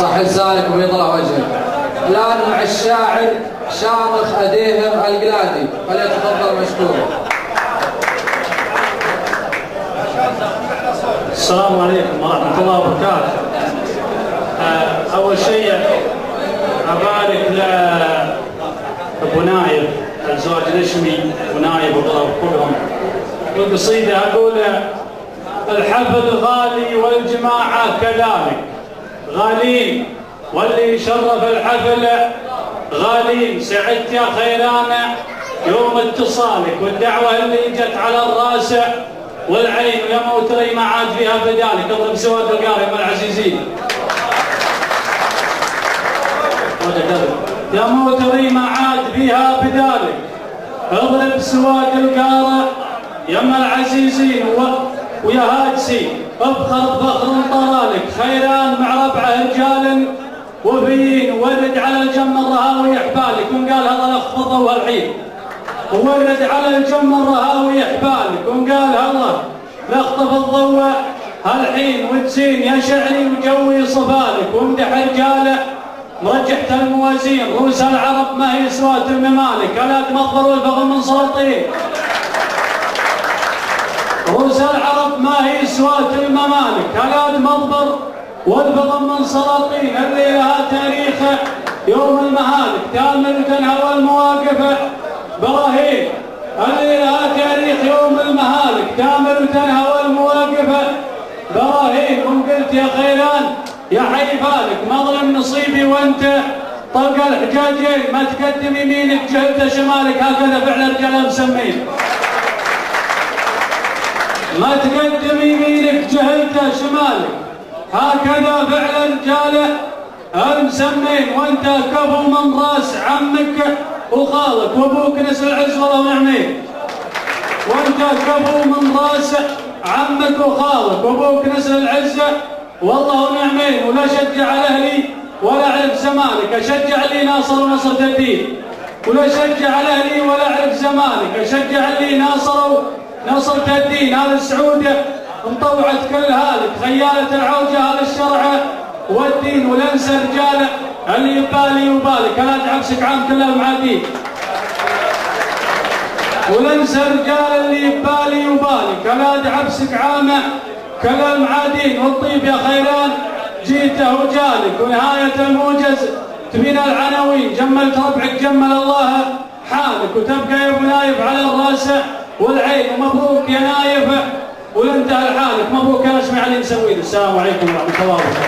صح لسانك ويطلع وجهك. الآن مع الشاعر شامخ أديهم القلادي، فليتفضل مشكورا. السلام عليكم ورحمة الله وبركاته. أول شيء أبارك لأبو نايف الزوج نشمي ونايف وطلب كلهم. والقصيدة أقول: الحفل غالي والجماعة كذلك غالين، واللي شرف الحفل غالين. سعدت يا خيران يوم اتصالك، والدعوة اللي جت على الراس والعين، ويا موتري ما عاد فيها بدالك. اضرب سواد القارئ مع العزيزين. يا موتري ما عاد فيها بدالك، اضرب سواد القارئ يا ام العزيزين. ويا هاجسي ابخر بفخر طرالك، خيران مع ربعه رجال وفيين، ورد على الجم الرهاوي حبالك. ونقال هذا الاخ فضوا الحين، ورد على الجم الرهاوي حبالك. ونقال هذا لاخطف الضوء هالحين، وتزين يا شعري وجوي صفالك. وامدح رجاله مرجحت الموازين، روس العرب ما هي سوات الممالك. الاد مصدر والفغم من سلاطين، روس العرب ما هي سوات الممالك. الاد مصدر والفغم من سلاطين، اللي لها تاريخ يوم المهالك. تامل تنهى المواقف براهين، اللي لها تاريخ يوم المهالك. تامل تنهى المواقف براهين. وقلت يا خيران يا حي فالك، مظلم نصيبي وانت طلق الحجاجين. ما تقدم يمينك جهلت شمالك، هكذا فعل رجال مسمين. ما تقدم يمينك جهلت شمالك، هكذا فعل رجال المسمين. وانت كفو من راس عمك وخالك، وابوك نسل العز والله ونعمين. وانت كفو من راس عمك وخالك، وابوك نسل العز والله ونعمين. ولا شجع على اهلي ولا اعرف زمانك، اشجع اللي ناصر ونصرت الدين. ولا شجع على اهلي ولا اعرف زمانك، اشجع اللي ناصروا نصرت الدين. هذا السعوده انطوعت كل هالك، خيالة العوجه هذا الشرع والدين. ولا انسى رجاله اللي يبالي وبالك، الاد عبسك عام كلها معادين. ولا انسى رجال اللي يبالي وبالك، الاد عبسك عام كلها معادين. والطيب يا خيران جيته وجالك، ونهايه الموجز تبين العناوين. جملت ربعك جمل الله حالك، وتبقى يا ابو نايف على الراس والعين. ومبروك يا نايف وانتهى لحالك، مبروك يا نشمي علي مسوين. السلام عليكم ورحمه الله وبركاته.